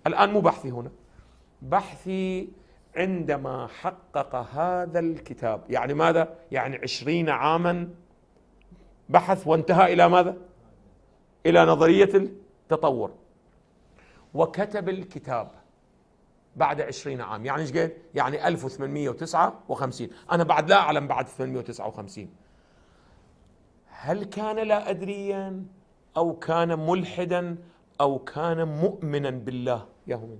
الآن مو بحثي هنا، بحثي عندما حقق هذا الكتاب، يعني ماذا؟ يعني 20 عاما بحث وانتهى إلى ماذا؟ إلى نظرية التطور، وكتب الكتاب بعد 20 عام. يعني ايش قال؟ يعني 1859. أنا بعد لا أعلم بعد 1859 هل كان لا أدريا أو كان ملحدا أو كان مؤمنا بالله يا هم.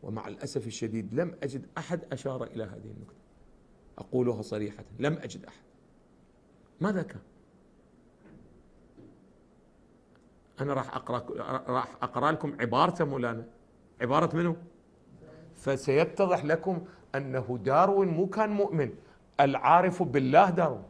ومع الأسف الشديد لم أجد أحد أشار إلى هذه النقطة، أقولها صريحة، لم أجد أحد. ماذا كان؟ أنا راح أقرأ لكم عبارة مولانا، عبارة منه، فسيتضح لكم أنه داروين مو كان مؤمن، العارف بالله داروين.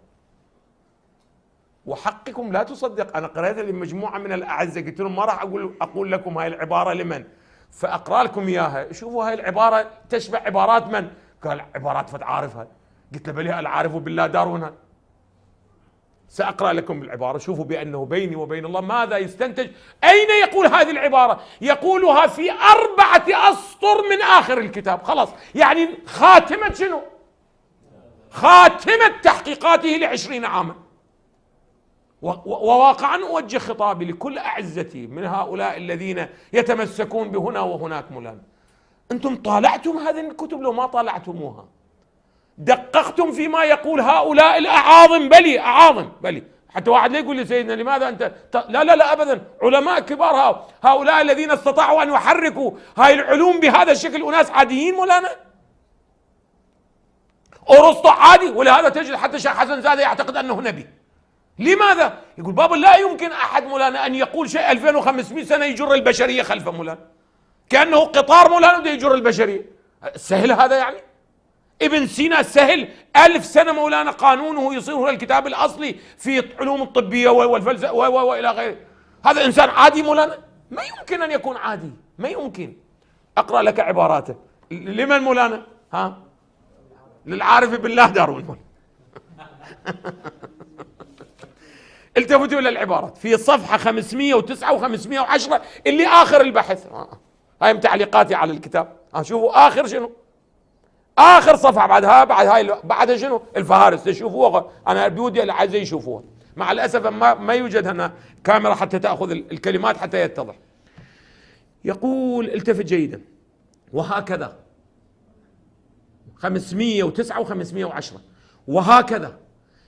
وحقكم لا تصدق، أنا قرأتها لمجموعة من الأعزة، قلت لهم ما راح أقول لكم هاي العبارة لمن، فأقرأ لكم إياها. شوفوا هاي العبارة تشبه عبارات من؟ قال عبارات فت عارفها. قلت له بلي العارف بالله داروين. سأقرأ لكم العبارة، شوفوا بأنه بيني وبين الله ماذا يستنتج. أين يقول هذه العبارة؟ يقولها في 4 أسطر من آخر الكتاب، خلاص، يعني خاتمة شنو؟ خاتمة تحقيقاته ل20 عاما. وواقعا أوجه خطابي لكل أعزتي من هؤلاء الذين يتمسكون بهنا وهناك مولانا، أنتم طالعتم هذه الكتب لو ما طالعتموها؟ دققتم فيما يقول هؤلاء الأعاظم؟ بلي أعاظم، بلي. حتى واحد لا يقول لي سيدنا لماذا أنت لا لا لا أبدا، علماء كبار هؤلاء الذين استطاعوا أن يحركوا هاي العلوم بهذا الشكل أناس عاديين مولانا. أرسطو عادي، ولهذا تجد حتى الشيخ حسن زاده يعتقد أنه نبي. لماذا؟ يقول بابا لا يمكن أحد مولانا أن يقول شيء 2500 سنة يجر البشرية خلفه مولانا، كأنه قطار مولانا بده يجر البشرية. سهل هذا يعني؟ ابن سينا سهل 1000 سنة مولانا قانونه يصير هو الكتاب الأصلي في العلوم الطبية والفلسفة وإلى غيره. هذا إنسان عادي مولانا؟ ما يمكن أن يكون عادي، ما يمكن. أقرأ لك عباراته لمن مولانا؟ ها؟ للعارف بالله داروين. التفتوا إلى العبارات في صفحة 509 و510 اللي آخر البحث. هاي تعليقاتي على الكتاب. شوفوا آخر شنو؟ آخر صفحة بعدها، بعدها شنو؟ الفهارس تشوفوها. أنا بودي الأعزاء يشوفوها. مع الأسف ما يوجد هنا كاميرا حتى تأخذ الكلمات حتى يتضح. يقول التفت جيدا، وهكذا 509 و510 وهكذا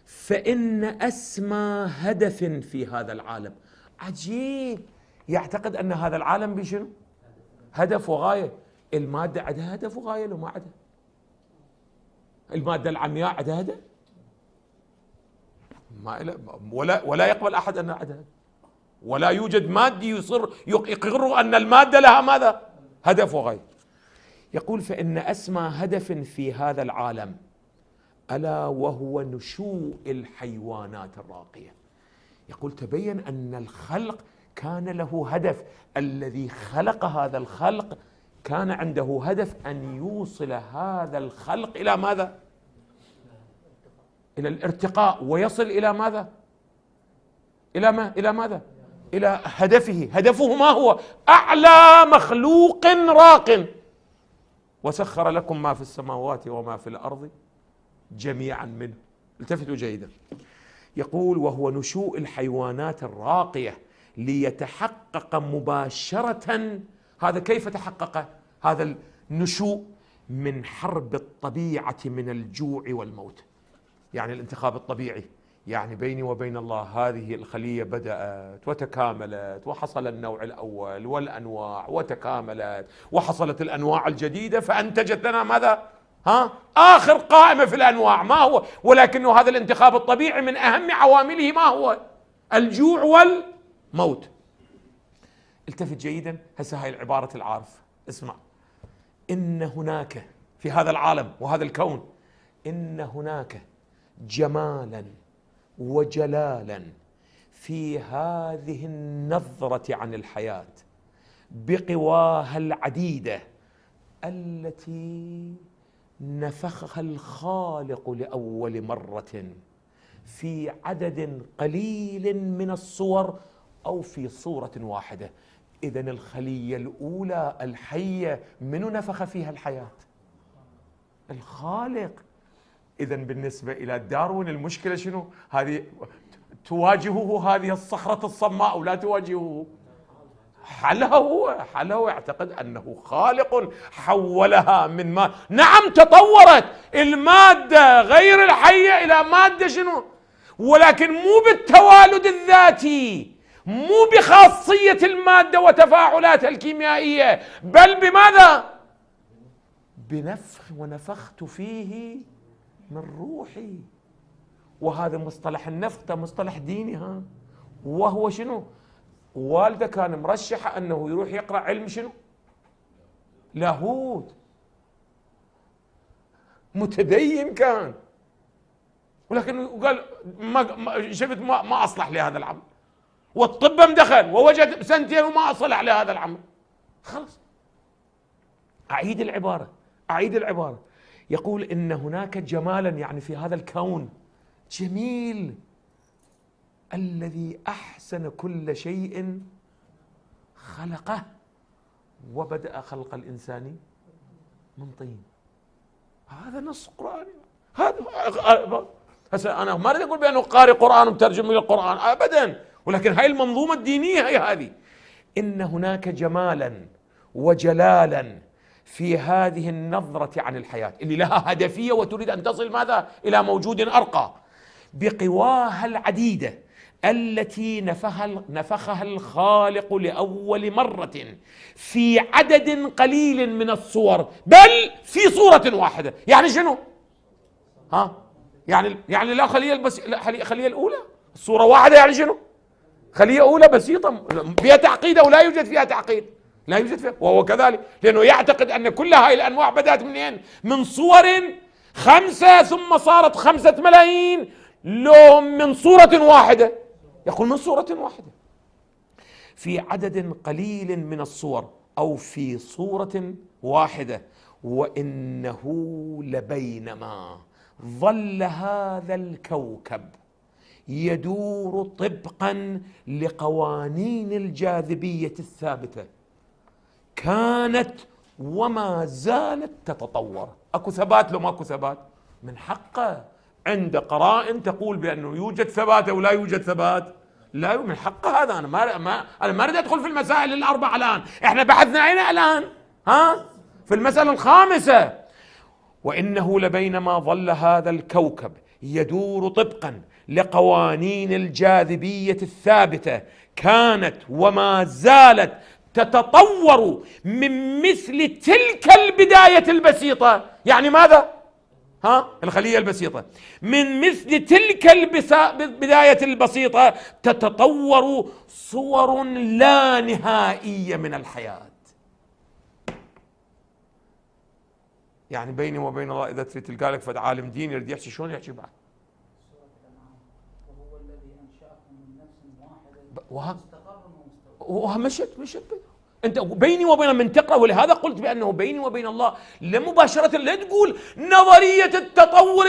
فإن أسمى هدف في هذا العالم. عجيب، يعتقد أن هذا العالم بشنو؟ هدف وغاية. المادة عندها هدف وغاية لو ما عندها؟ المادة العمياء عندها هدف؟ ولا يقبل أحد أن عندها، ولا يوجد مادي يصر يقر أن المادة لها ماذا؟ هدف وغاية. يقول فإن أسمى هدف في هذا العالم ألا وهو نشوء الحيوانات الراقية. يقول تبين أن الخلق كان له هدف، الذي خلق هذا الخلق كان عنده هدف أن يوصل هذا الخلق إلى ماذا؟ إلى الارتقاء، ويصل إلى ماذا؟ إلى ماذا؟ إلى هدفه. هدفه ما هو؟ أعلى مخلوق راق. وسخر لكم ما في السماوات وما في الأرض جميعا منه. التفتوا جيدا. يقول وهو نشوء الحيوانات الراقية ليتحقق مباشرة. هذا كيف تحقق هذا النشوء؟ من حرب الطبيعة من الجوع والموت. يعني الانتخاب الطبيعي، يعني بيني وبين الله هذه الخلية بدأت وتكاملت وحصل النوع الأول والأنواع وتكاملت وحصلت الأنواع الجديدة فأنتجت لنا ماذا؟ آخر قائمة في الأنواع ما هو؟ ولكنه هذا الانتخاب الطبيعي من أهم عوامله ما هو؟ الجوع والموت. التفت جيدا، هسه هاي العبارة العارف، اسمع. إن هناك في هذا العالم وهذا الكون، إن هناك جمالا وجلالا في هذه النظرة عن الحياة بقواها العديدة التي نفخها الخالق لأول مرة في عدد قليل من الصور أو في صورة واحدة. إذن الخلية الأولى الحية منو نفخ فيها الحياة؟ الخالق. إذن بالنسبة إلى داروين المشكلة شنو؟ هذه تواجهه هذه الصخرة الصماء أو لا تواجهه؟ حله يعتقد أنه خالق حولها من ماء. نعم تطورت المادة غير الحية إلى مادة شنو؟ ولكن مو بالتوالد الذاتي، مو بخاصية المادة وتفاعلاتها الكيميائية، بل بماذا؟ بنفخ ونفخت فيه من روحي. وهذا مصطلح النفخ مصطلح ديني وهو شنو؟ والده كان مرشح انه يروح يقرا علم شنو؟ لاهوت. متدين كان، ولكن قال ما شفت ما اصلح لهذا العمل، والطب مدخل ووجد سنتين وما اصلح لهذا العمل. خلاص اعيد العباره. يقول ان هناك جمالا، يعني في هذا الكون جميل الذي أحسن كل شيء خلقه وبدأ خلق الإنسان من طين. هذا نص قرآني. هذا أنا ما أريد أقول بأنه قارئ قرآن ومترجم من القرآن أبدا، ولكن هاي المنظومة الدينية هي هذه. إن هناك جمالا وجلالا في هذه النظرة عن الحياة اللي لها هدفية وتريد أن تصل ماذا؟ إلى موجود أرقى، بقواها العديدة التي نفخها الخالق لأول مرة في عدد قليل من الصور، بل في صورة واحدة. يعني شنو؟ يعني لا خلية الخلية الأولى الصورة واحدة. يعني شنو؟ خلية أولى بسيطة فيها تعقيد أو لا يوجد فيها تعقيد؟ لا يوجد فيها. وهو كذلك، لأنه يعتقد أن كل هاي الأنواع بدأت منين؟ من صور 5 ثم صارت 5 ملايين، لو من صورة واحدة. يقول من صورة واحدة في عدد قليل من الصور أو في صورة واحدة. وإنه لبينما ظل هذا الكوكب يدور طبقا لقوانين الجاذبية الثابتة، كانت وما زالت تتطور. أكو ثبات لو ماكو ثبات؟ من حقه عند قرائن تقول بأنه يوجد ثبات أو لا يوجد ثبات. لا، من حق هذا. أنا ما أريد أدخل في المسائل الأربع الآن. إحنا بحثنا أين الآن؟ في المسألة الخامسة. وإنه لبينما ظل هذا الكوكب يدور طبقا لقوانين الجاذبية الثابتة، كانت وما زالت تتطور من مثل تلك البداية البسيطة. يعني ماذا؟ الخلية البسيطة من مثل تلك البداية البسيطة تتطور صور لا نهائية من الحياة. يعني بيني وبين الله إذا تريد تلقى لك فد عالم دين يريد يحكي شلون يحكي بعد؟ وهو الذي أنشأكم من نفس واحدة مشت انت بيني وبين من تقرا. ولهذا قلت بانه بيني وبين الله مباشره. لا تقول نظريه التطور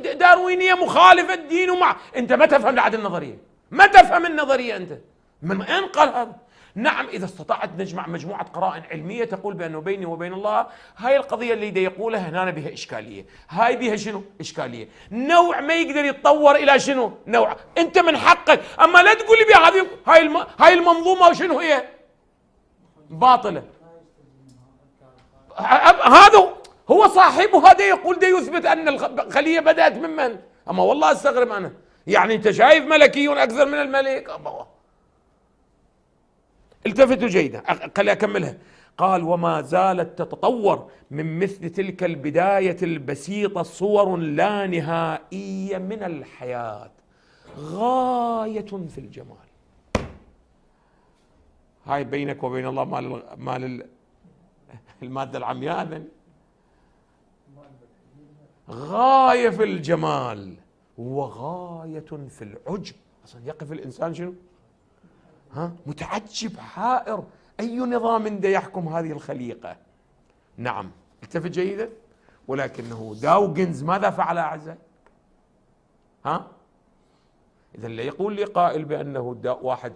الداروينيه مخالفه الدين انت ما تفهم لعد النظريه، ما تفهم النظريه. انت من اين قال هذا؟ نعم، اذا استطعت نجمع مجموعه قرائن علميه تقول بانه بيني وبين الله هاي القضيه اللي دا يقولها هنا بها اشكاليه، هاي بها شنو؟ اشكاليه، نوع ما يقدر يتطور الى شنو؟ نوع. انت من حقك، اما لا تقول لي بهذه هاي المنظومه وشنو هي؟ باطلة. هذا هو صاحبه، هذا يقول ده يثبت أن الخلية بدأت من؟ أما والله أستغرب أنا. يعني أنت شايف ملكيون أكثر من الملك؟ التفتوا جيدا، خلي أكملها. قال وما زالت تتطور من مثل تلك البداية البسيطة صور لا نهائية من الحياة غاية في الجمال. هاي بينك وبين الله مال المادة العمياء، غاية في الجمال وغاية في العجب. أصلا يقف الإنسان شنو؟ متعجب حائر، أي نظام ده يحكم هذه الخليقة؟ نعم، التفت جيدا. ولكنه داوغنز ماذا فعل أعزائي؟ إذا لا يقول لي قائل بأنه واحد